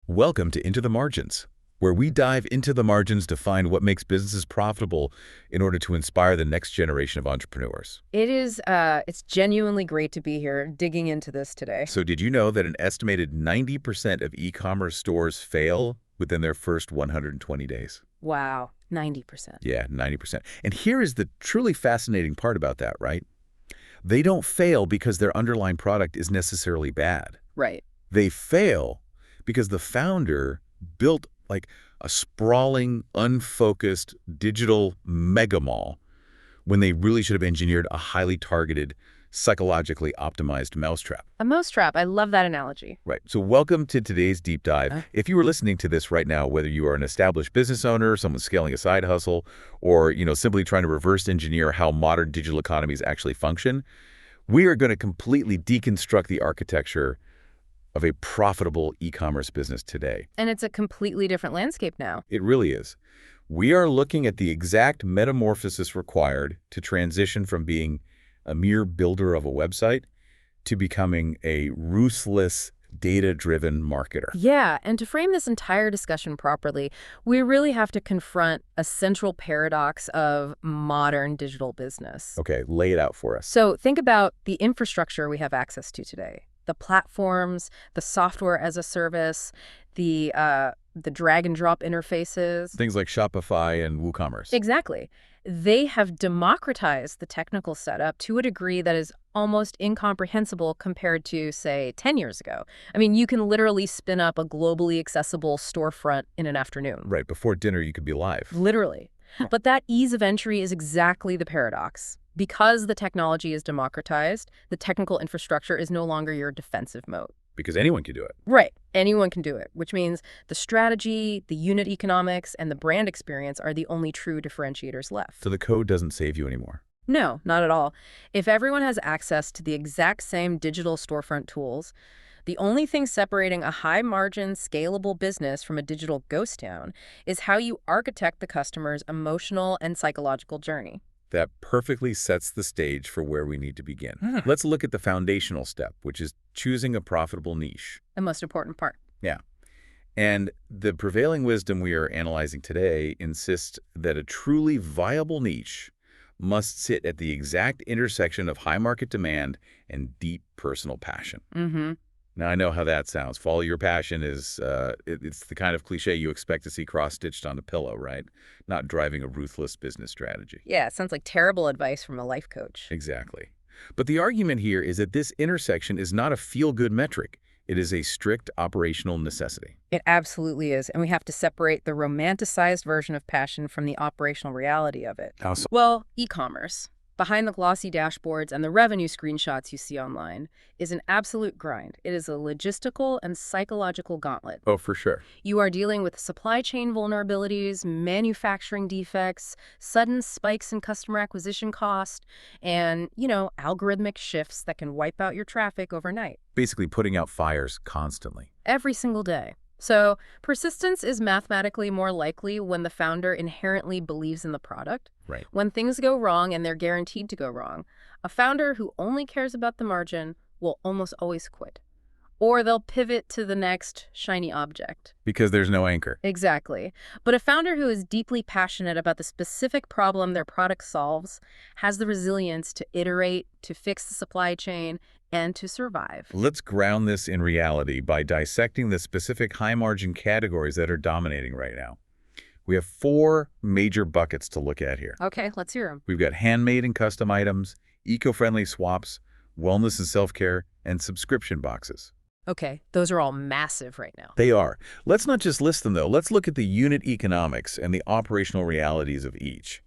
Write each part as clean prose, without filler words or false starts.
Welcome to Into the Margins, where we dive into the margins to find what makes businesses profitable in order to inspire the next generation of entrepreneurs. It's genuinely great to be here digging into this today. So did you know that an estimated 90% of e-commerce stores fail within their first 120 days? Wow, 90%. Yeah, 90%. And here is the truly fascinating part about that, right? They don't fail because their underlying product is necessarily bad. Right. They fail because the founder built like a sprawling, unfocused digital mega mall when they really should have engineered a highly targeted, psychologically optimized mousetrap. A mousetrap. I love that analogy. Right. So welcome to today's deep dive. If you were listening to this right now, whether you are an established business owner, someone scaling a side hustle, or simply trying to reverse engineer how modern digital economies actually function, we are going to completely deconstruct the architecture of a profitable e-commerce business today. And it's a completely different landscape now. It really is. We are looking at the exact metamorphosis required to transition from being a mere builder of a website to becoming a ruthless, data-driven marketer. Yeah, and to frame this entire discussion properly, we really have to confront a central paradox of modern digital business. Okay, lay it out for us. So think about the infrastructure we have access to today. The platforms, the software as a service, the drag and drop interfaces. Things like Shopify and WooCommerce. Exactly. They have democratized the technical setup to a degree that is almost incomprehensible compared to, say, 10 years ago. I mean, you can literally spin up a globally accessible storefront in an afternoon. Right, before dinner you could be live. Literally. But that ease of entry is exactly the paradox. Because the technology is democratized, the technical infrastructure is no longer your defensive moat. Because anyone can do it. Right. Anyone can do it, which means the strategy, the unit economics, and the brand experience are the only true differentiators left. So the code doesn't save you anymore. No, not at all. If everyone has access to the exact same digital storefront tools, the only thing separating a high-margin, scalable business from a digital ghost town is how you architect the customer's emotional and psychological journey. That perfectly sets the stage for where we need to begin. Let's look at the foundational step, which is choosing a profitable niche. The most important part. Yeah. And the prevailing wisdom we are analyzing today insists that a truly viable niche must sit at the exact intersection of high market demand and deep personal passion. Mm-hmm. Now, I know how that sounds. Follow your passion is, it's the kind of cliche you expect to see cross-stitched on a pillow, right? Not driving a ruthless business strategy. Yeah, it sounds like terrible advice from a life coach. Exactly. But the argument here is that this intersection is not a feel-good metric. It is a strict operational necessity. It absolutely is, and we have to separate the romanticized version of passion from the operational reality of it. How so? Well, e-commerce, behind the glossy dashboards and the revenue screenshots you see online, is an absolute grind. It is a logistical and psychological gauntlet. Oh, for sure. You are dealing with supply chain vulnerabilities, manufacturing defects, sudden spikes in customer acquisition cost, and, algorithmic shifts that can wipe out your traffic overnight. Basically putting out fires constantly. Every single day. So persistence is mathematically more likely when the founder inherently believes in the product. Right. When things go wrong and they're guaranteed to go wrong, a founder who only cares about the margin will almost always quit. Or they'll pivot to the next shiny object. Because there's no anchor. Exactly. But a founder who is deeply passionate about the specific problem their product solves has the resilience to iterate, to fix the supply chain, and to survive. Let's ground this in reality by dissecting the specific high-margin categories that are dominating right now. We have 4 major buckets to look at here. Okay, let's hear them. We've got handmade and custom items, eco-friendly swaps, wellness and self-care, and subscription boxes. Okay, those are all massive right now. They are. Let's not just list them, though. Let's look at the unit economics and the operational realities of each.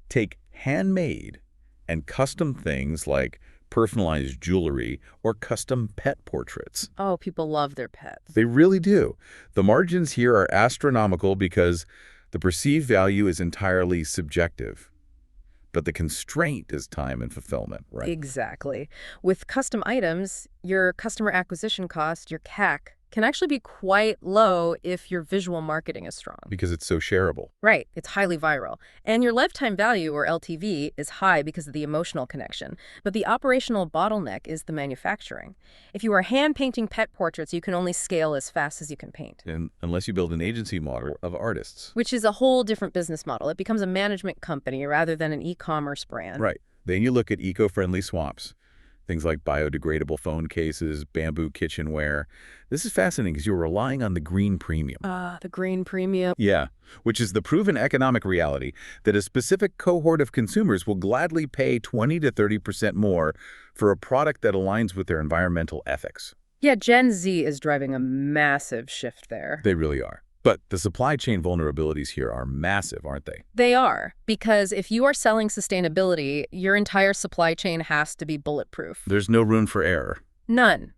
Take handmade and custom things like personalized jewelry or custom pet portraits. Oh, people love their pets. They really do. The margins here are astronomical because the perceived value is entirely subjective. But the constraint is time and fulfillment, right? Exactly. With custom items, your customer acquisition cost, your CAC, can actually be quite low if your visual marketing is strong. Because it's so shareable. Right, it's highly viral. And your lifetime value, or LTV, is high because of the emotional connection. But the operational bottleneck is the manufacturing. If you are hand-painting pet portraits, you can only scale as fast as you can paint. And unless you build an agency model of artists. Which is a whole different business model. It becomes a management company rather than an e-commerce brand. Right. Then you look at eco-friendly swaps. Things like biodegradable phone cases, bamboo kitchenware. This is fascinating because you're relying on the green premium. The green premium. Yeah, which is the proven economic reality that a specific cohort of consumers will gladly pay 20 to 30% more for a product that aligns with their environmental ethics. Yeah, Gen Z is driving a massive shift there. They really are. But the supply chain vulnerabilities here are massive, aren't they? They are, because if you are selling sustainability, your entire supply chain has to be bulletproof. There's no room for error. None.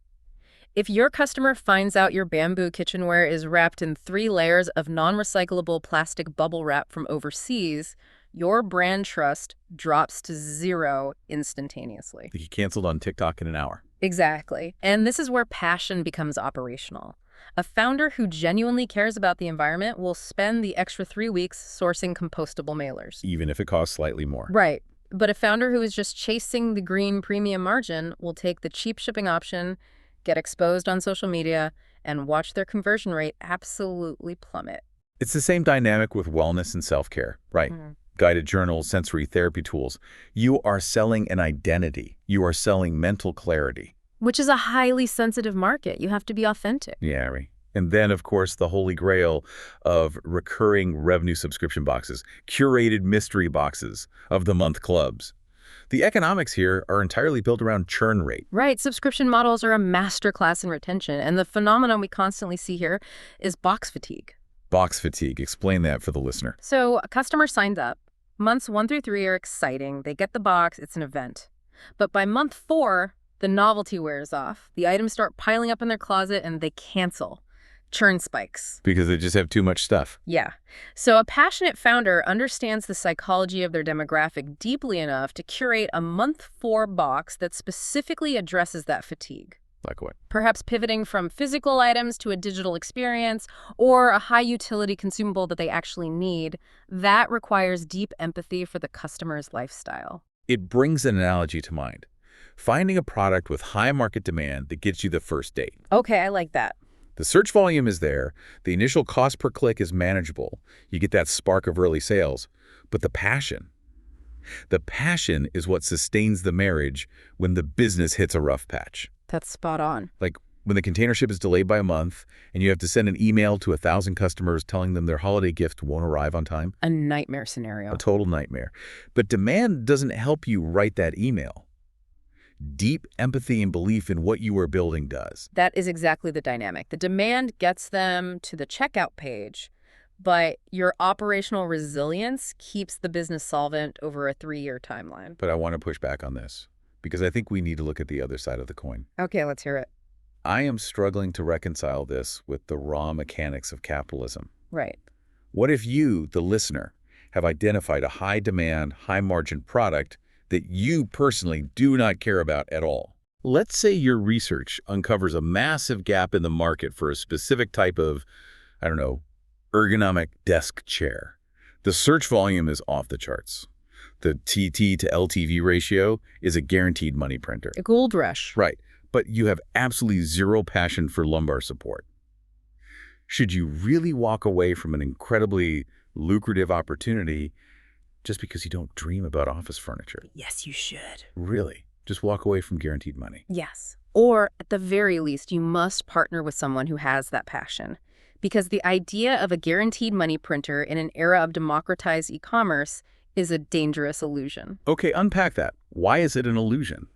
If your customer finds out your bamboo kitchenware is wrapped in 3 layers of non-recyclable plastic bubble wrap from overseas, your brand trust drops to 0 instantaneously. He canceled on TikTok in an hour. Exactly. And this is where passion becomes operational. A founder who genuinely cares about the environment will spend the extra 3 weeks sourcing compostable mailers. Even if it costs slightly more. Right. But a founder who is just chasing the green premium margin will take the cheap shipping option, get exposed on social media, and watch their conversion rate absolutely plummet. It's the same dynamic with wellness and self-care, right? Guided journals, sensory therapy tools. You are selling an identity. You are selling mental clarity. Which is a highly sensitive market. You have to be authentic. Yeah, right. And then, of course, the holy grail of recurring revenue subscription boxes, curated mystery boxes of the month clubs. The economics here are entirely built around churn rate. Right. Subscription models are a masterclass in retention. And the phenomenon we constantly see here is box fatigue. Box fatigue. Explain that for the listener. So a customer signs up. Months 1 through 3 are exciting. They get the box. It's an event. But by month 4, the novelty wears off. The items start piling up in their closet and they cancel. Churn spikes. Because they just have too much stuff. Yeah. So a passionate founder understands the psychology of their demographic deeply enough to curate a month 4 box that specifically addresses that fatigue. Like what? Perhaps pivoting from physical items to a digital experience or a high-utility consumable that they actually need. That requires deep empathy for the customer's lifestyle. It brings an analogy to mind. Finding a product with high market demand that gets you the first date. Okay, I like that. The search volume is there. The initial cost per click is manageable. You get that spark of early sales. But the passion is what sustains the marriage when the business hits a rough patch. That's spot on. Like when the container ship is delayed by a month and you have to send an email to 1,000 customers telling them their holiday gift won't arrive on time. A nightmare scenario. A total nightmare. But demand doesn't help you write that email. Deep empathy and belief in what you are building does. That is exactly the dynamic. The demand gets them to the checkout page, but your operational resilience keeps the business solvent over a 3-year timeline. But I want to push back on this because I think we need to look at the other side of the coin. Okay, let's hear it. I am struggling to reconcile this with the raw mechanics of capitalism. Right. What if you, the listener, have identified a high-demand, high-margin product that you personally do not care about at all? Let's say your research uncovers a massive gap in the market for a specific type of, I don't know, ergonomic desk chair. The search volume is off the charts. The TT to LTV ratio is a guaranteed money printer. A gold rush. Right, but you have absolutely zero passion for lumbar support. Should you really walk away from an incredibly lucrative opportunity just because you don't dream about office furniture? Yes, you should. Really? Just walk away from guaranteed money? Yes. Or at the very least, you must partner with someone who has that passion. Because the idea of a guaranteed money printer in an era of democratized e-commerce is a dangerous illusion. Okay, unpack that. Why is it an illusion?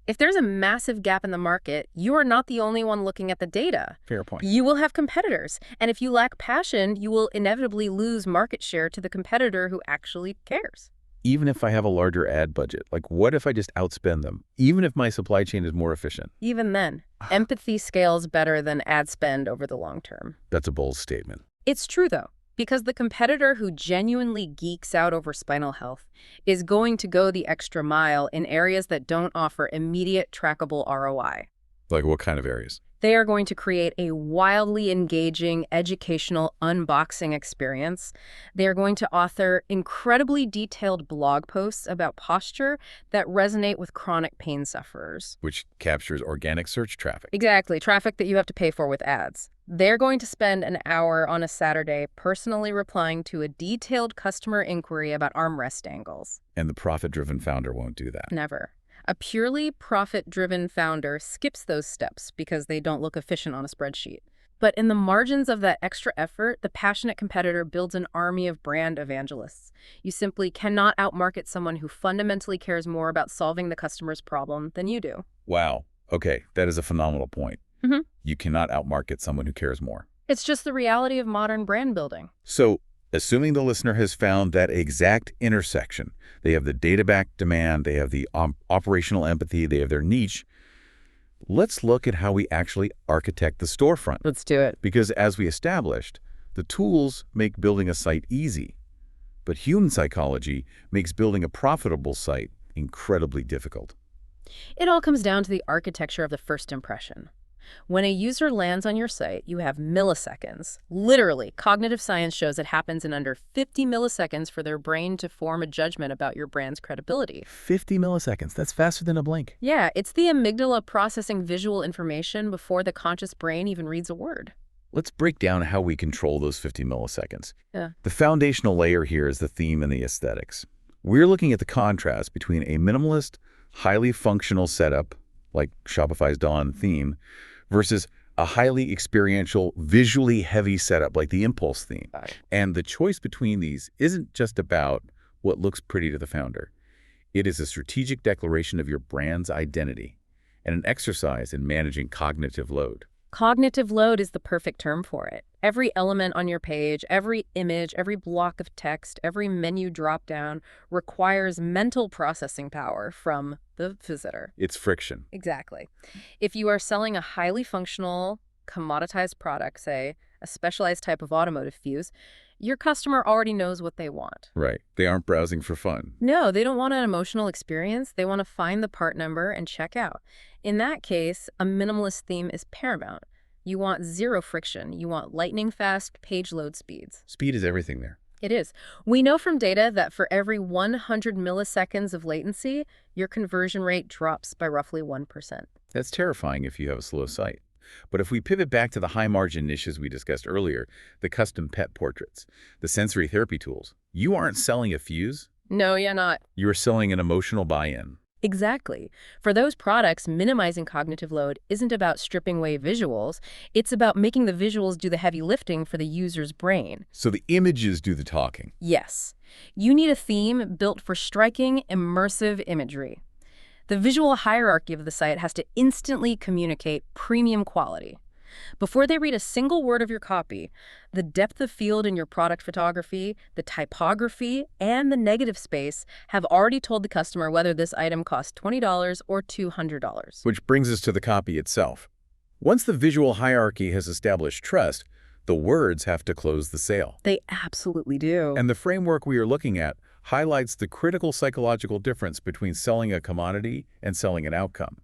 If there's a massive gap in the market, you are not the only one looking at the data. Fair point. You will have competitors. And if you lack passion, you will inevitably lose market share to the competitor who actually cares. Even if I have a larger ad budget, like what if I just outspend them? Even if my supply chain is more efficient? Even then, empathy scales better than ad spend over the long term. That's a bold statement. It's true, though. Because the competitor who genuinely geeks out over spinal health is going to go the extra mile in areas that don't offer immediate trackable ROI. Like what kind of areas? They are going to create a wildly engaging educational unboxing experience. They are going to author incredibly detailed blog posts about posture that resonate with chronic pain sufferers. Which captures organic search traffic. Exactly, traffic that you have to pay for with ads. They're going to spend an hour on a Saturday personally replying to a detailed customer inquiry about armrest angles. And the profit-driven founder won't do that. Never. A purely profit-driven founder skips those steps because they don't look efficient on a spreadsheet. But in the margins of that extra effort, the passionate competitor builds an army of brand evangelists. You simply cannot outmarket someone who fundamentally cares more about solving the customer's problem than you do. Wow. Okay, that is a phenomenal point. You cannot outmarket someone who cares more. It's just the reality of modern brand building. So, assuming the listener has found that exact intersection, they have the data-backed demand, they have the operational empathy, they have their niche, let's look at how we actually architect the storefront. Let's do it. Because as we established, the tools make building a site easy, but human psychology makes building a profitable site incredibly difficult. It all comes down to the architecture of the first impression. When a user lands on your site, you have milliseconds. Literally, cognitive science shows it happens in under 50 milliseconds for their brain to form a judgment about your brand's credibility. 50 milliseconds. That's faster than a blink. Yeah, it's the amygdala processing visual information before the conscious brain even reads a word. Let's break down how we control those 50 milliseconds. Yeah. The foundational layer here is the theme and the aesthetics. We're looking at the contrast between a minimalist, highly functional setup, like Shopify's Dawn theme, versus a highly experiential, visually heavy setup like the Impulse theme. And the choice between these isn't just about what looks pretty to the founder. It is a strategic declaration of your brand's identity and an exercise in managing cognitive load. Cognitive load is the perfect term for it. Every element on your page, every image, every block of text, every menu dropdown requires mental processing power from the visitor. It's friction. Exactly. If you are selling a highly functional, commoditized product, say, a specialized type of automotive fuse, your customer already knows what they want. Right. They aren't browsing for fun. No, they don't want an emotional experience. They want to find the part number and check out. In that case, a minimalist theme is paramount. You want zero friction. You want lightning-fast page load speeds. Speed is everything there. It is. We know from data that for every 100 milliseconds of latency, your conversion rate drops by roughly 1%. That's terrifying if you have a slow site. But if we pivot back to the high-margin niches we discussed earlier, the custom pet portraits, the sensory therapy tools, you aren't selling a fuse. No, you're not. You're selling an emotional buy-in. Exactly. For those products, minimizing cognitive load isn't about stripping away visuals. It's about making the visuals do the heavy lifting for the user's brain. So the images do the talking. Yes. You need a theme built for striking, immersive imagery. The visual hierarchy of the site has to instantly communicate premium quality. Before they read a single word of your copy, the depth of field in your product photography, the typography, and the negative space have already told the customer whether this item costs $20 or $200. Which brings us to the copy itself. Once the visual hierarchy has established trust, the words have to close the sale. They absolutely do. And the framework we are looking at highlights the critical psychological difference between selling a commodity and selling an outcome.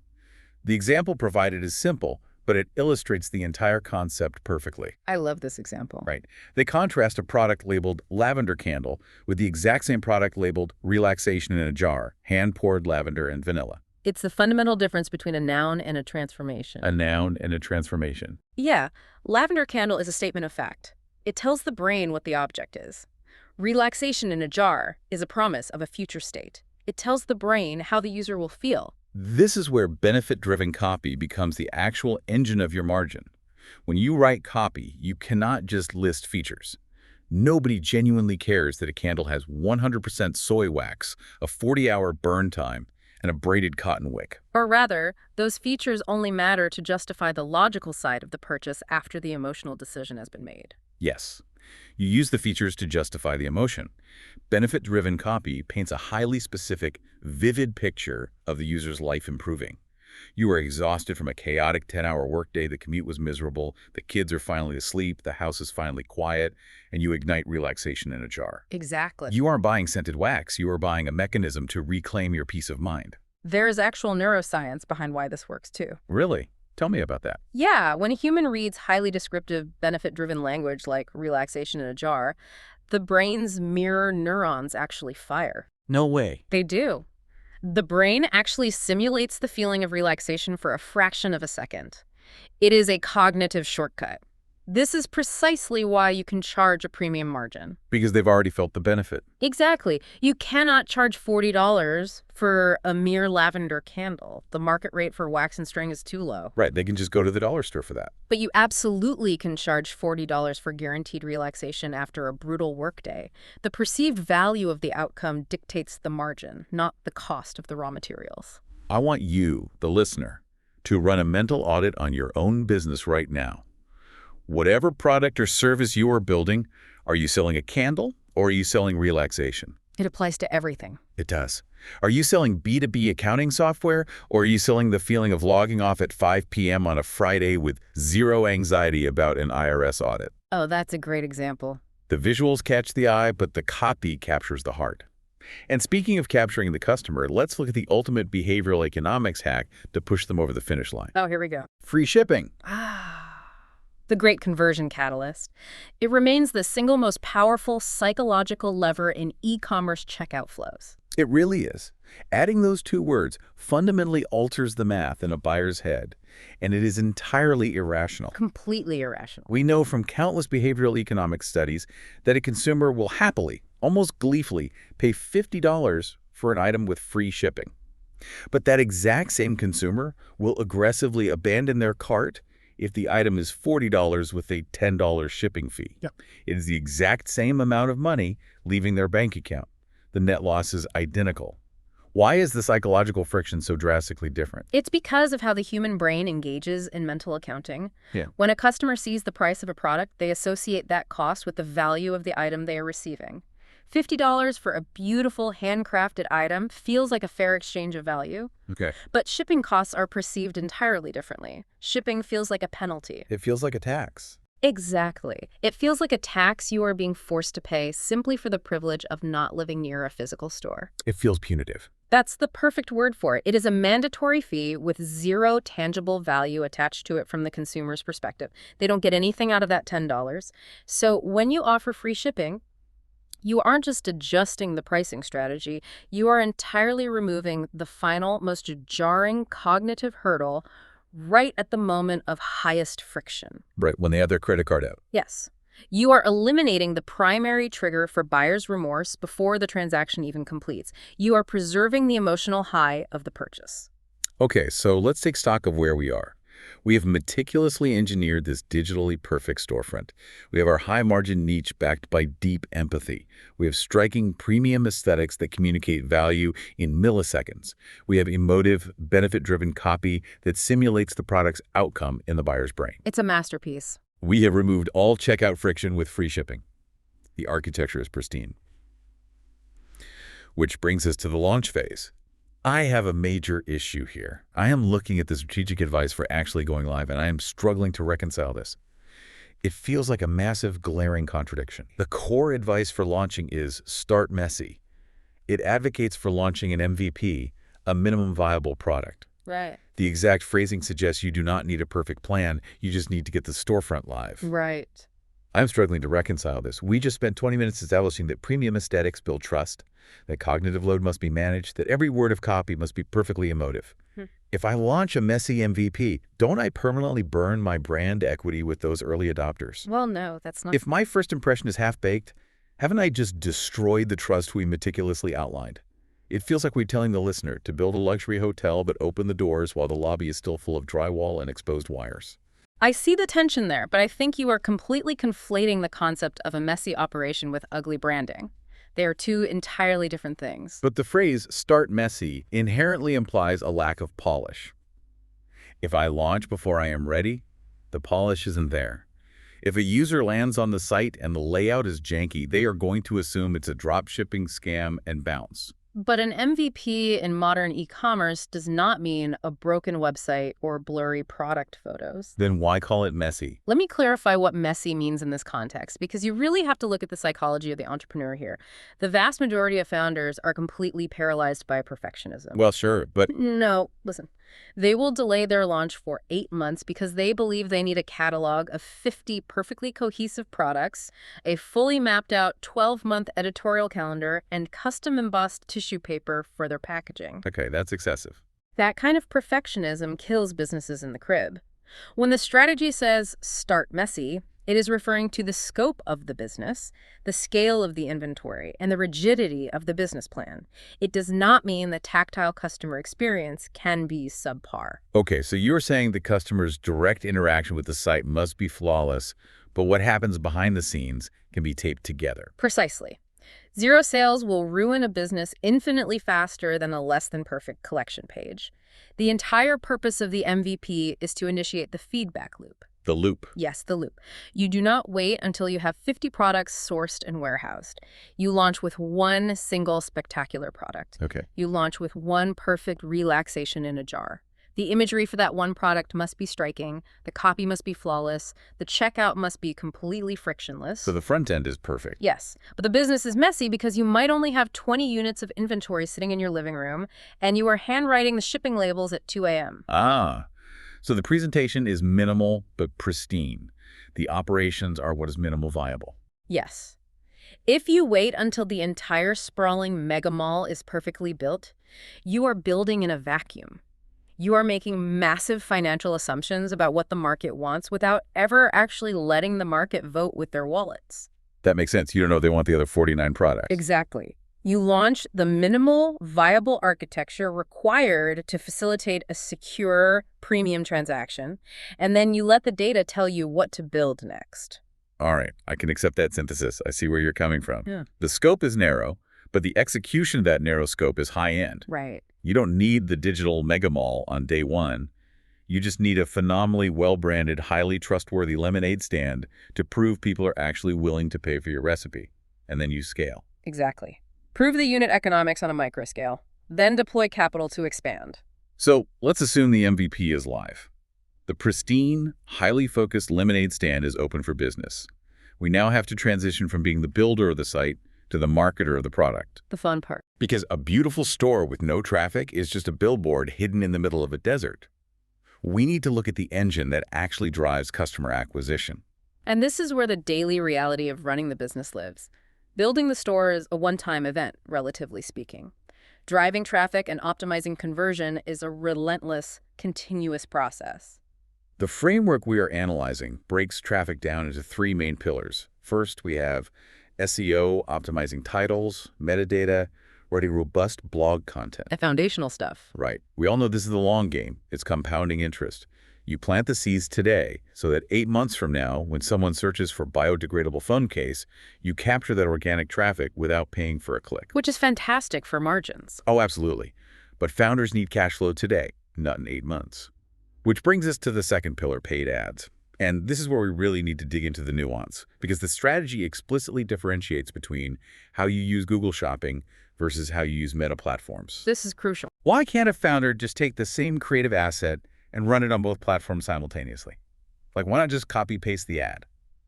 The example provided is simple, but it illustrates the entire concept perfectly. I love this example. Right. They contrast a product labeled lavender candle with the exact same product labeled relaxation in a jar, hand-poured lavender and vanilla. It's the fundamental difference between a noun and a transformation. A noun and a transformation. Yeah, lavender candle is a statement of fact. It tells the brain what the object is. Relaxation in a jar is a promise of a future state. It tells the brain how the user will feel. This is where benefit-driven copy becomes the actual engine of your margin. When you write copy, you cannot just list features. Nobody genuinely cares that a candle has 100% soy wax, a 40-hour burn time, and a braided cotton wick. Or rather, those features only matter to justify the logical side of the purchase after the emotional decision has been made. Yes. You use the features to justify the emotion. Benefit-driven copy paints a highly specific, vivid picture of the user's life improving. You are exhausted from a chaotic 10-hour workday, the commute was miserable, the kids are finally asleep, the house is finally quiet, and you ignite relaxation in a jar. Exactly. You aren't buying scented wax, you are buying a mechanism to reclaim your peace of mind. There is actual neuroscience behind why this works too. Really? Tell me about that. Yeah, when a human reads highly descriptive, benefit-driven language like relaxation in a jar, the brain's mirror neurons actually fire. No way. They do. The brain actually simulates the feeling of relaxation for a fraction of a second. It is a cognitive shortcut. This is precisely why you can charge a premium margin. Because they've already felt the benefit. Exactly. You cannot charge $40 for a mere lavender candle. The market rate for wax and string is too low. Right, they can just go to the dollar store for that. But you absolutely can charge $40 for guaranteed relaxation after a brutal workday. The perceived value of the outcome dictates the margin, not the cost of the raw materials. I want you, the listener, to run a mental audit on your own business right now. Whatever product or service you are building, are you selling a candle or are you selling relaxation? It applies to everything. It does. Are you selling B2B accounting software or are you selling the feeling of logging off at 5 p.m. on a Friday with zero anxiety about an IRS audit? Oh, that's a great example. The visuals catch the eye, but the copy captures the heart. And speaking of capturing the customer, let's look at the ultimate behavioral economics hack to push them over the finish line. Oh, here we go. Free shipping. The great conversion catalyst. It remains the single most powerful psychological lever in e-commerce checkout flows. It really is. Adding those two words fundamentally alters the math in a buyer's head, and it is entirely irrational. Completely irrational. We know from countless behavioral economics studies that a consumer will happily, almost gleefully, pay $50 for an item with free shipping. But that exact same consumer will aggressively abandon their cart if the item is $40 with a $10 shipping fee. Yep. It is the exact same amount of money leaving their bank account. The net loss is identical. Why is the psychological friction so drastically different? It's because of how the human brain engages in mental accounting. Yeah. When a customer sees the price of a product, they associate that cost with the value of the item they are receiving. $50 for a beautiful handcrafted item feels like a fair exchange of value. Okay. But shipping costs are perceived entirely differently. Shipping feels like a penalty. It feels like a tax. Exactly. It feels like a tax you are being forced to pay simply for the privilege of not living near a physical store. It feels punitive. That's the perfect word for it. It is a mandatory fee with zero tangible value attached to it from the consumer's perspective. They don't get anything out of that $10. So when you offer free shipping, you aren't just adjusting the pricing strategy, you are entirely removing the final, most jarring cognitive hurdle right at the moment of highest friction. Right, when they have their credit card out. Yes. You are eliminating the primary trigger for buyer's remorse before the transaction even completes. You are preserving the emotional high of the purchase. Okay, so let's take stock of where we are. We have meticulously engineered this digitally perfect storefront. We have our high-margin niche backed by deep empathy. We have striking premium aesthetics that communicate value in milliseconds. We have emotive, benefit-driven copy that simulates the product's outcome in the buyer's brain. It's a masterpiece. We have removed all checkout friction with free shipping. The architecture is pristine. Which brings us to the launch phase. I have a major issue here. I am looking at the strategic advice for actually going live, and I am struggling to reconcile this. It feels like a massive, glaring contradiction. The core advice for launching is start messy. It advocates for launching an MVP, a minimum viable product. Right. The exact phrasing suggests you do not need a perfect plan, you just need to get the storefront live. Right. I'm struggling to reconcile this. We just spent 20 minutes establishing that premium aesthetics build trust, that cognitive load must be managed, that every word of copy must be perfectly emotive. If I launch a messy MVP, don't I permanently burn my brand equity with those early adopters? Well, no, that's not... If my first impression is half-baked, haven't I just destroyed the trust we meticulously outlined? It feels like we're telling the listener to build a luxury hotel but open the doors while the lobby is still full of drywall and exposed wires. I see the tension there, but I think you are completely conflating the concept of a messy operation with ugly branding. They are two entirely different things. But the phrase "start messy" inherently implies a lack of polish. If I launch before I am ready, the polish isn't there. If a user lands on the site and the layout is janky, they are going to assume it's a dropshipping scam and bounce. But an MVP in modern e-commerce does not mean a broken website or blurry product photos. Then why call it messy? Let me clarify what messy means in this context, because you really have to look at the psychology of the entrepreneur here. The vast majority of founders are completely paralyzed by perfectionism. Well, sure, but No, listen. They will delay their launch for 8 months because they believe they need a catalog of 50 perfectly cohesive products, a fully mapped out 12-month editorial calendar, and custom embossed tissue paper for their packaging. Okay, that's excessive. That kind of perfectionism kills businesses in the crib. When the strategy says start messy, it is referring to the scope of the business, the scale of the inventory, and the rigidity of the business plan. It does not mean the tactile customer experience can be subpar. Okay, so you're saying the customer's direct interaction with the site must be flawless, but what happens behind the scenes can be taped together. Precisely. Zero sales will ruin a business infinitely faster than a less than perfect collection page. The entire purpose of the MVP is to initiate the feedback loop. The loop. Yes, the loop. You do not wait until you have 50 products sourced and warehoused. You launch with one single spectacular product. Okay. You launch with one perfect relaxation in a jar. The imagery for that one product must be striking, the copy must be flawless, the checkout must be completely frictionless. So the front end is perfect. Yes, but the business is messy because you might only have 20 units of inventory sitting in your living room, and you are handwriting the shipping labels at 2 a.m. Ah, so the presentation is minimal but pristine. The operations are what is minimal viable. Yes. If you wait until the entire sprawling mega mall is perfectly built, you are building in a vacuum. You are making massive financial assumptions about what the market wants without ever actually letting the market vote with their wallets. That makes sense. You don't know if they want the other 49 products. Exactly. You launch the minimal viable architecture required to facilitate a secure premium transaction, and then you let the data tell you what to build next. All right, I can accept that synthesis. I see where you're coming from. Yeah. The scope is narrow, but the execution of that narrow scope is high-end. Right. You don't need the digital mega mall on day one. You just need a phenomenally well-branded, highly trustworthy lemonade stand to prove people are actually willing to pay for your recipe. And then you scale. Exactly. Prove the unit economics on a micro scale, then deploy capital to expand. So let's assume the MVP is live. The pristine, highly focused lemonade stand is open for business. We now have to transition from being the builder of the site to the marketer of the product. The fun part. Because a beautiful store with no traffic is just a billboard hidden in the middle of a desert. We need to look at the engine that actually drives customer acquisition. And this is where the daily reality of running the business lives. Building the store is a one-time event, relatively speaking. Driving traffic and optimizing conversion is a relentless, continuous process. The framework we are analyzing breaks traffic down into three main pillars. First, we have SEO, optimizing titles, metadata, writing robust blog content. The foundational stuff. Right. We all know this is the long game. It's compounding interest. You plant the seeds today so that 8 months from now, when someone searches for biodegradable phone case, you capture that organic traffic without paying for a click. Which is fantastic for margins. Oh, absolutely. But founders need cash flow today, not in 8 months. Which brings us to the second pillar, paid ads. And this is where we really need to dig into the nuance, because the strategy explicitly differentiates between how you use Google Shopping versus how you use Meta platforms. This is crucial. Why can't a founder just take the same creative asset and run it on both platforms simultaneously? Like, why not just copy-paste the ad?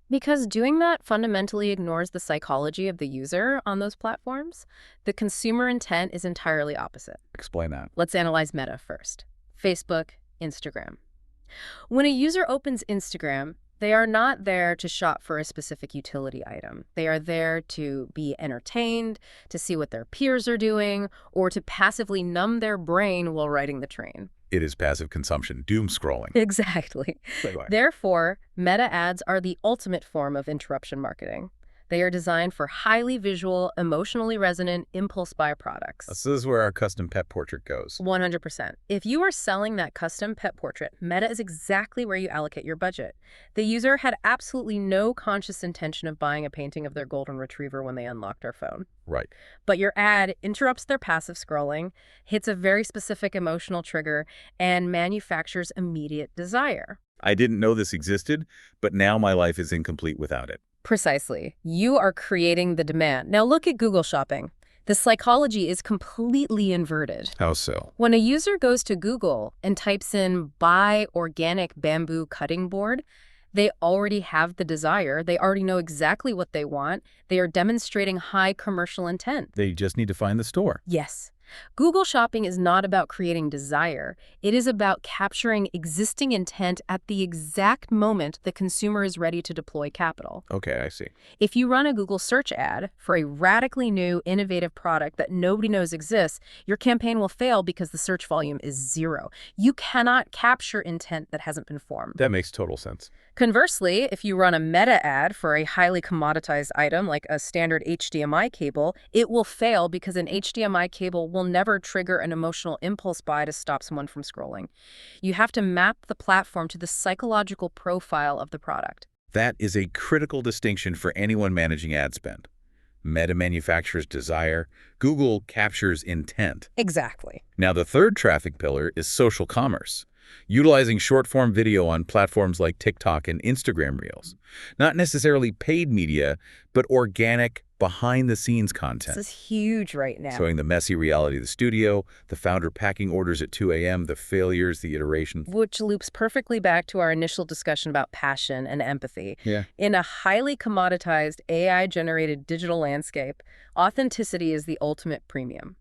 Because doing that fundamentally ignores the psychology of the user on those platforms. The consumer intent is entirely opposite. Explain that. Let's analyze Meta first. Facebook, Instagram. When a user opens Instagram, they are not there to shop for a specific utility item. They are there to be entertained, to see what their peers are doing, or to passively numb their brain while riding the train. It is passive consumption, doom scrolling. Exactly. Segue. Therefore, Meta ads are the ultimate form of interruption marketing. They are designed for highly visual, emotionally resonant, impulse buy products. So this is where our custom pet portrait goes. 100%. If you are selling that custom pet portrait, Meta is exactly where you allocate your budget. The user had absolutely no conscious intention of buying a painting of their golden retriever when they unlocked their phone. Right. But your ad interrupts their passive scrolling, hits a very specific emotional trigger, and manufactures immediate desire. I didn't know this existed, but now my life is incomplete without it. Precisely. You are creating the demand. Now look at Google Shopping. The psychology is completely inverted. How so? When a user goes to Google and types in buy organic bamboo cutting board, they already have the desire. They already know exactly what they want. They are demonstrating high commercial intent. They just need to find the store. Yes. Google Shopping is not about creating desire. It is about capturing existing intent at the exact moment the consumer is ready to deploy capital. Okay, I see. If you run a Google search ad for a radically new, innovative product that nobody knows exists, your campaign will fail because the search volume is zero. You cannot capture intent that hasn't been formed. That makes total sense. Conversely, if you run a meta ad for a highly commoditized item like a standard HDMI cable, it will fail because an HDMI cable will never trigger an emotional impulse buy to stop someone from scrolling. You have to map the platform to the psychological profile of the product. That is a critical distinction for anyone managing ad spend. Meta manufactures desire. Google captures intent. Exactly. Now, the third traffic pillar is social commerce, utilizing short-form video on platforms like TikTok and Instagram Reels. Not necessarily paid media, but organic, behind-the-scenes content. This is huge right now. Showing the messy reality of the studio, the founder packing orders at 2 a.m., the failures, the iterations. Which loops perfectly back to our initial discussion about passion and empathy. Yeah. In a highly commoditized, AI-generated digital landscape, authenticity is the ultimate premium.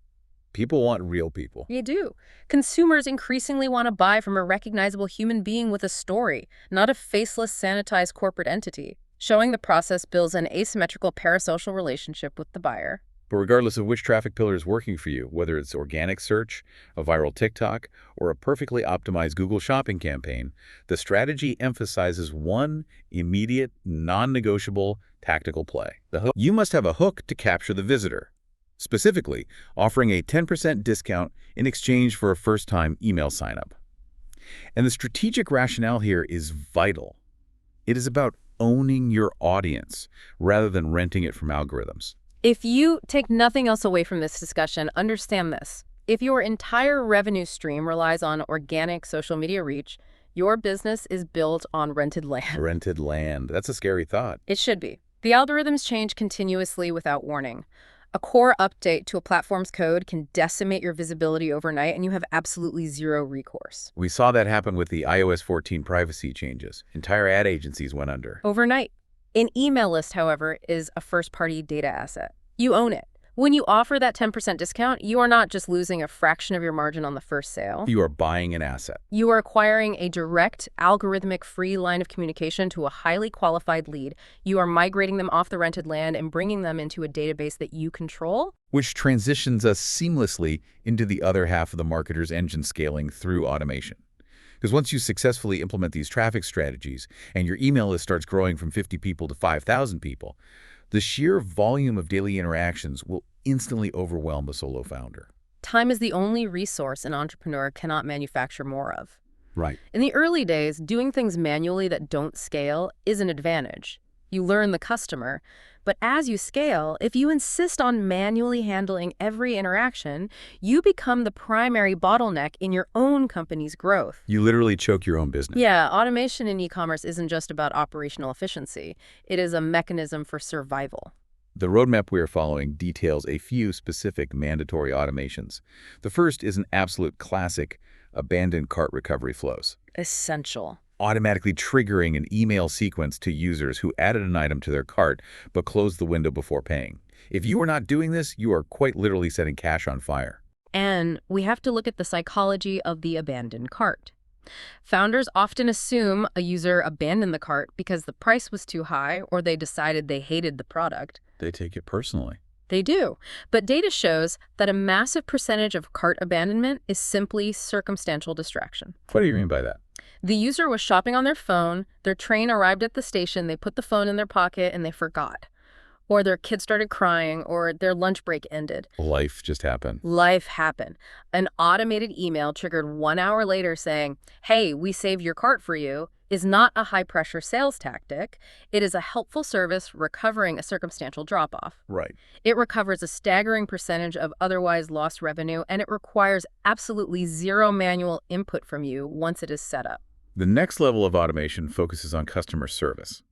People want real people. They do. Consumers increasingly want to buy from a recognizable human being with a story, not a faceless, sanitized corporate entity. Showing the process builds an asymmetrical parasocial relationship with the buyer. But regardless of which traffic pillar is working for you, whether it's organic search, a viral TikTok, or a perfectly optimized Google Shopping campaign, the strategy emphasizes one immediate, non-negotiable tactical play. You must have a hook to capture the visitor. Specifically, offering a 10% discount in exchange for a first-time email sign-up. And the strategic rationale here is vital. It is about owning your audience rather than renting it from algorithms. If you take nothing else away from this discussion, understand this. If your entire revenue stream relies on organic social media reach, your business is built on rented land. Rented land. That's a scary thought. It should be. The algorithms change continuously without warning. A core update to a platform's code can decimate your visibility overnight, and you have absolutely zero recourse. We saw that happen with the iOS 14 privacy changes. Entire ad agencies went under. Overnight. An email list, however, is a first-party data asset. You own it. When you offer that 10% discount, you are not just losing a fraction of your margin on the first sale. You are buying an asset. You are acquiring a direct, algorithmic, free line of communication to a highly qualified lead. You are migrating them off the rented land and bringing them into a database that you control. Which transitions us seamlessly into the other half of the marketer's engine scaling through automation. Because once you successfully implement these traffic strategies and your email list starts growing from 50 people to 5,000 people, the sheer volume of daily interactions will instantly overwhelm the solo founder. Time is the only resource an entrepreneur cannot manufacture more of. Right. In the early days, doing things manually that don't scale is an advantage. You learn the customer. But as you scale, if you insist on manually handling every interaction, you become the primary bottleneck in your own company's growth. You literally choke your own business. Yeah, automation in e-commerce isn't just about operational efficiency. It is a mechanism for survival. The roadmap we are following details a few specific mandatory automations. The first is an absolute classic, abandoned cart recovery flows. Essential. Automatically triggering an email sequence to users who added an item to their cart but closed the window before paying. If you are not doing this, you are quite literally setting cash on fire. And we have to look at the psychology of the abandoned cart. Founders often assume a user abandoned the cart because the price was too high or they decided they hated the product. They take it personally. They do. But data shows that a massive percentage of cart abandonment is simply circumstantial distraction. What do you mean by that? The user was shopping on their phone, their train arrived at the station, they put the phone in their pocket, and they forgot. Or their kid started crying, or their lunch break ended. Life just happened. Life happened. An automated email triggered 1 hour later saying, "Hey, we saved your cart for you," is not a high-pressure sales tactic. It is a helpful service recovering a circumstantial drop-off. Right. It recovers a staggering percentage of otherwise lost revenue, and it requires absolutely zero manual input from you once it is set up. The next level of automation focuses on customer service.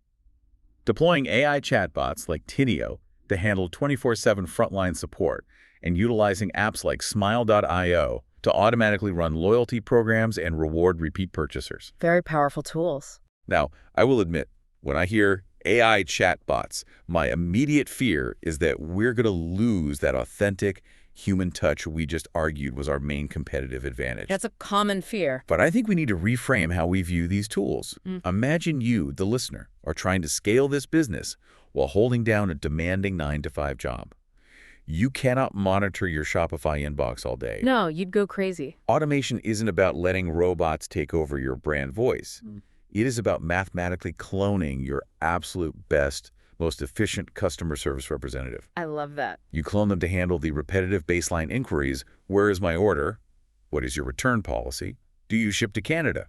Deploying AI chatbots like Tinio to handle 24/7 frontline support and utilizing apps like Smile.io to automatically run loyalty programs and reward repeat purchasers. Very powerful tools. Now, I will admit, when I hear AI chatbots, my immediate fear is that we're going to lose that authentic Human touch, we just argued, was our main competitive advantage. That's a common fear. But I think we need to reframe how we view these tools. Imagine you, the listener, are trying to scale this business while holding down a demanding 9-to-5 job. You cannot monitor your Shopify inbox all day. No, you'd go crazy. Automation isn't about letting robots take over your brand voice. It is about mathematically cloning your absolute best, most efficient customer service representative. I love that. You clone them to handle the repetitive baseline inquiries: where is my order? What is your return policy? Do you ship to Canada?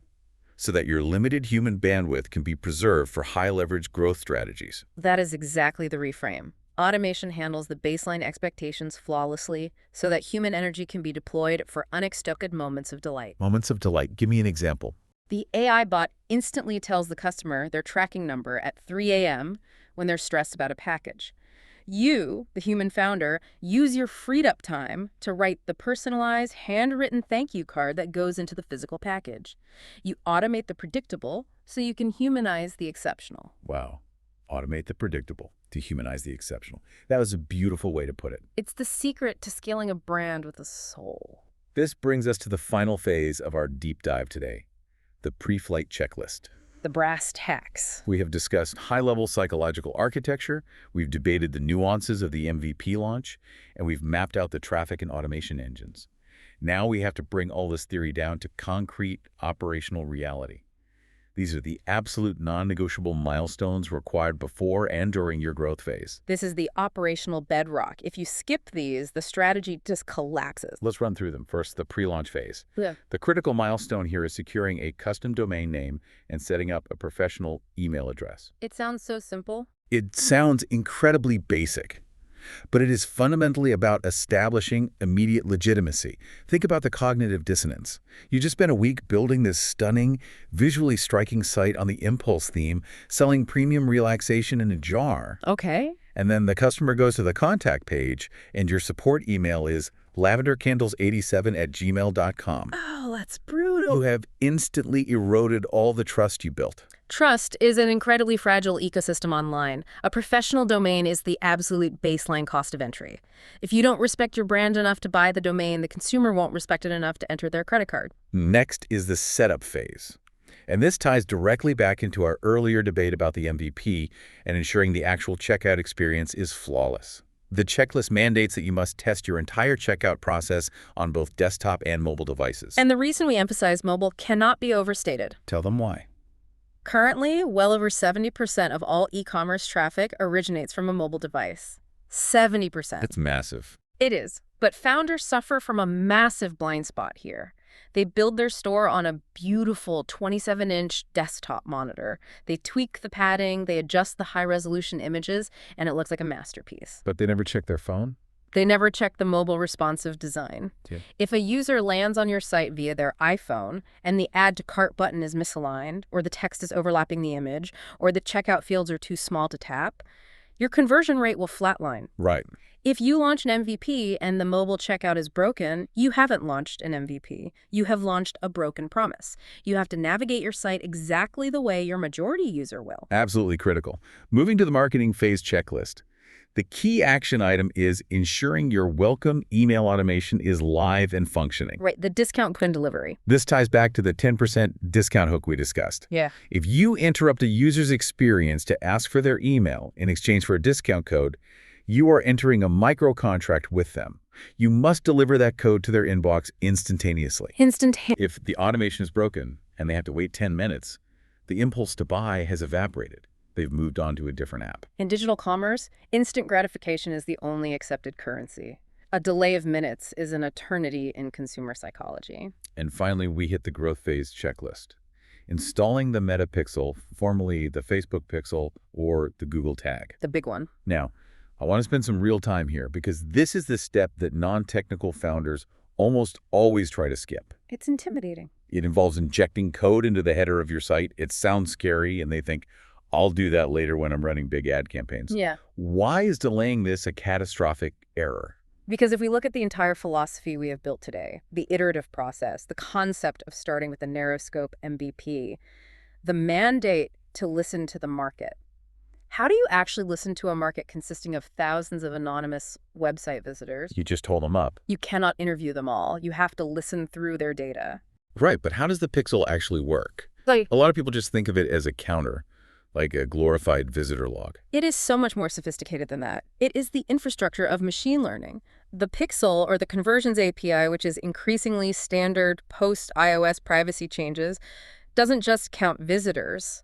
So that your limited human bandwidth can be preserved for high-leverage growth strategies. That is exactly the reframe. Automation handles the baseline expectations flawlessly so that human energy can be deployed for unexpected moments of delight. Moments of delight. Give me an example. The AI bot instantly tells the customer their tracking number at 3 a.m. when they're stressed about a package. You, the human founder, use your freed up time to write the personalized, handwritten thank you card that goes into the physical package. You automate the predictable so you can humanize the exceptional. Wow. Automate the predictable to humanize the exceptional. That was a beautiful way to put it. It's the secret to scaling a brand with a soul. This brings us to the final phase of our deep dive today, the pre-flight checklist. The brass tacks. We have discussed high-level psychological architecture, we've debated the nuances of the MVP launch, and we've mapped out the traffic and automation engines. Now we have to bring all this theory down to concrete operational reality. These are the absolute non-negotiable milestones required before and during your growth phase. This is the operational bedrock. If you skip these, the strategy just collapses. Let's run through them. First, the pre-launch phase. Yeah. The critical milestone here is securing a custom domain name and setting up a professional email address. It sounds so simple. It sounds incredibly basic, but it is fundamentally about establishing immediate legitimacy. Think about the cognitive dissonance. You just spent a week building this stunning, visually striking site on the impulse theme, selling premium relaxation in a jar. Okay. And then the customer goes to the contact page, and your support email is lavendercandles87@gmail.com. Oh, that's brutal. You have instantly eroded all the trust you built. Trust is an incredibly fragile ecosystem online. A professional domain is the absolute baseline cost of entry. If you don't respect your brand enough to buy the domain, the consumer won't respect it enough to enter their credit card. Next is the setup phase. And this ties directly back into our earlier debate about the MVP and ensuring the actual checkout experience is flawless. The checklist mandates that you must test your entire checkout process on both desktop and mobile devices. And the reason we emphasize mobile cannot be overstated. Tell them why. Currently, well over 70% of all e-commerce traffic originates from a mobile device. 70%. That's massive. It is. But founders suffer from a massive blind spot here. They build their store on a beautiful 27-inch desktop monitor. They tweak the padding, they adjust the high-resolution images, and it looks like a masterpiece. But they never check their phone? They never check the mobile responsive design. Yeah. If a user lands on your site via their iPhone and the add to cart button is misaligned, or the text is overlapping the image, or the checkout fields are too small to tap, your conversion rate will flatline. Right. If you launch an MVP and the mobile checkout is broken, you haven't launched an MVP. You have launched a broken promise. You have to navigate your site exactly the way your majority user will. Absolutely critical. Moving to the marketing phase checklist. The key action item is ensuring your welcome email automation is live and functioning. Right, the discount pin delivery. This ties back to the 10% discount hook we discussed. Yeah. If you interrupt a user's experience to ask for their email in exchange for a discount code, you are entering a micro-contract with them. You must deliver that code to their inbox instantaneously. If the automation is broken and they have to wait 10 minutes, the impulse to buy has evaporated. They've moved on to a different app. In digital commerce, instant gratification is the only accepted currency. A delay of minutes is an eternity in consumer psychology. And finally, we hit the growth phase checklist. Installing the Meta Pixel, formerly the Facebook Pixel or the Google Tag. The big one. Now, I want to spend some real time here because this is the step that non-technical founders almost always try to skip. It's intimidating. It involves injecting code into the header of your site. It sounds scary, and they think, I'll do that later when I'm running big ad campaigns. Yeah. Why is delaying this a catastrophic error? Because if we look at the entire philosophy we have built today, the iterative process, the concept of starting with a narrow scope MVP, the mandate to listen to the market, How do you actually listen to a market consisting of thousands of anonymous website visitors? You just hold them up. You cannot interview them all. You have to listen through their data. Right, but how does the pixel actually work? Like, A lot of people just think of it as a counter, like a glorified visitor log. it is so much more sophisticated than that. It is the infrastructure of machine learning. The Pixel, or the Conversions API, which is increasingly standard post-iOS privacy changes, doesn't just count visitors.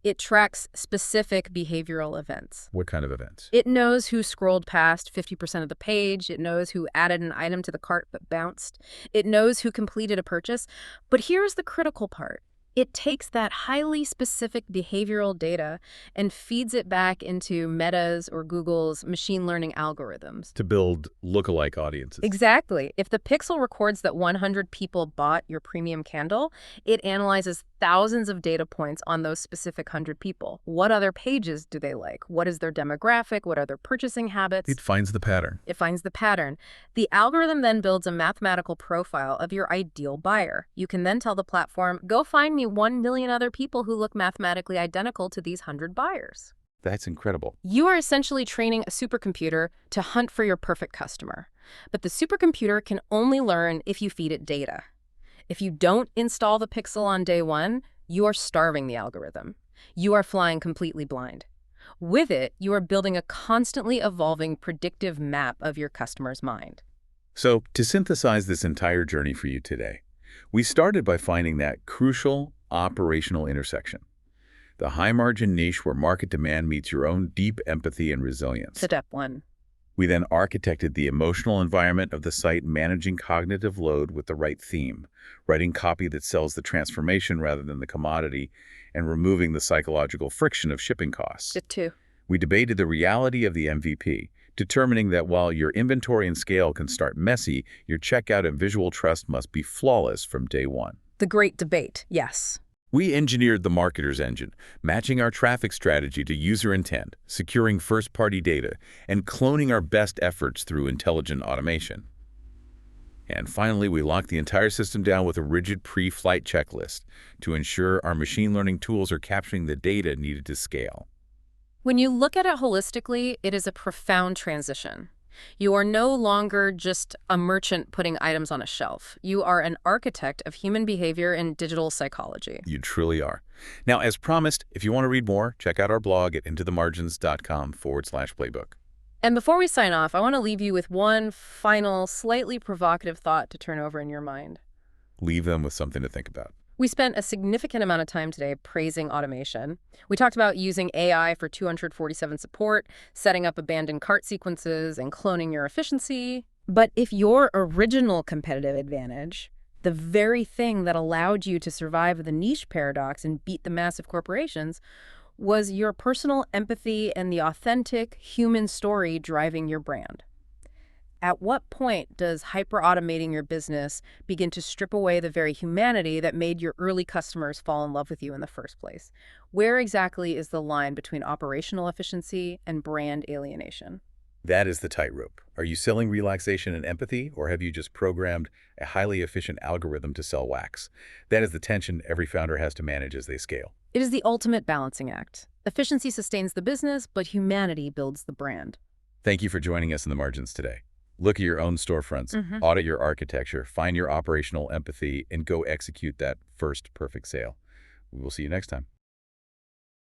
It tracks specific behavioral events. What kind of events? It knows who scrolled past 50% of the page. It knows who added an item to the cart but bounced. It knows who completed a purchase. But here's the critical part. It takes that highly specific behavioral data and feeds it back into Meta's or Google's machine learning algorithms. To build lookalike audiences. Exactly. If the Pixel records that 100 people bought your premium candle, it analyzes thousands of data points on those specific 100 people. What other pages do they like? What is their demographic? What are their purchasing habits? It finds the pattern. It finds the pattern. The algorithm then builds a mathematical profile of your ideal buyer. You can then tell the platform, go find me 1 million other people who look mathematically identical to these 100 buyers. That's incredible. You are essentially training a supercomputer to hunt for your perfect customer. But the supercomputer can only learn if you feed it data. If you don't install the Pixel on day one, you are starving the algorithm. You are flying completely blind. With it, you are building a constantly evolving predictive map of your customer's mind. So, to synthesize this entire journey for you today, we started by finding that crucial operational intersection. The high-margin niche where market demand meets your own deep empathy and resilience. Step one. We then architected the emotional environment of the site, managing cognitive load with the right theme, writing copy that sells the transformation rather than the commodity, and removing the psychological friction of shipping costs. Step two. We debated the reality of the MVP, determining that while your inventory and scale can start messy, your checkout and visual trust must be flawless from day one. The great debate, yes. We engineered the marketer's engine, matching our traffic strategy to user intent, securing first-party data, and cloning our best efforts through intelligent automation. And finally, we locked the entire system down with a rigid pre-flight checklist to ensure our machine learning tools are capturing the data needed to scale. When you look at it holistically, it is a profound transition. You are no longer just a merchant putting items on a shelf. You are an architect of human behavior and digital psychology. You truly are. Now, as promised, if you want to read more, check out our blog at intothemargins.com/playbook. And before we sign off, I want to leave you with one final, slightly provocative thought to turn over in your mind. Leave them with something to think about. We spent a significant amount of time today praising automation. We talked about using AI for 247 support, setting up abandoned cart sequences, and cloning your efficiency. But if your original competitive advantage, the very thing that allowed you to survive the niche paradox and beat the massive corporations, was your personal empathy and the authentic human story driving your brand. At what point does hyper-automating your business begin to strip away the very humanity that made your early customers fall in love with you in the first place? Where exactly is the line between operational efficiency and brand alienation? That is the tightrope. Are you selling relaxation and empathy, or have you just programmed a highly efficient algorithm to sell wax? That is the tension every founder has to manage as they scale. It is the ultimate balancing act. Efficiency sustains the business, but humanity builds the brand. Thank you for joining us in the margins today. Look at your own storefronts, audit your architecture, find your operational empathy, and go execute that first perfect sale. We will see you next time.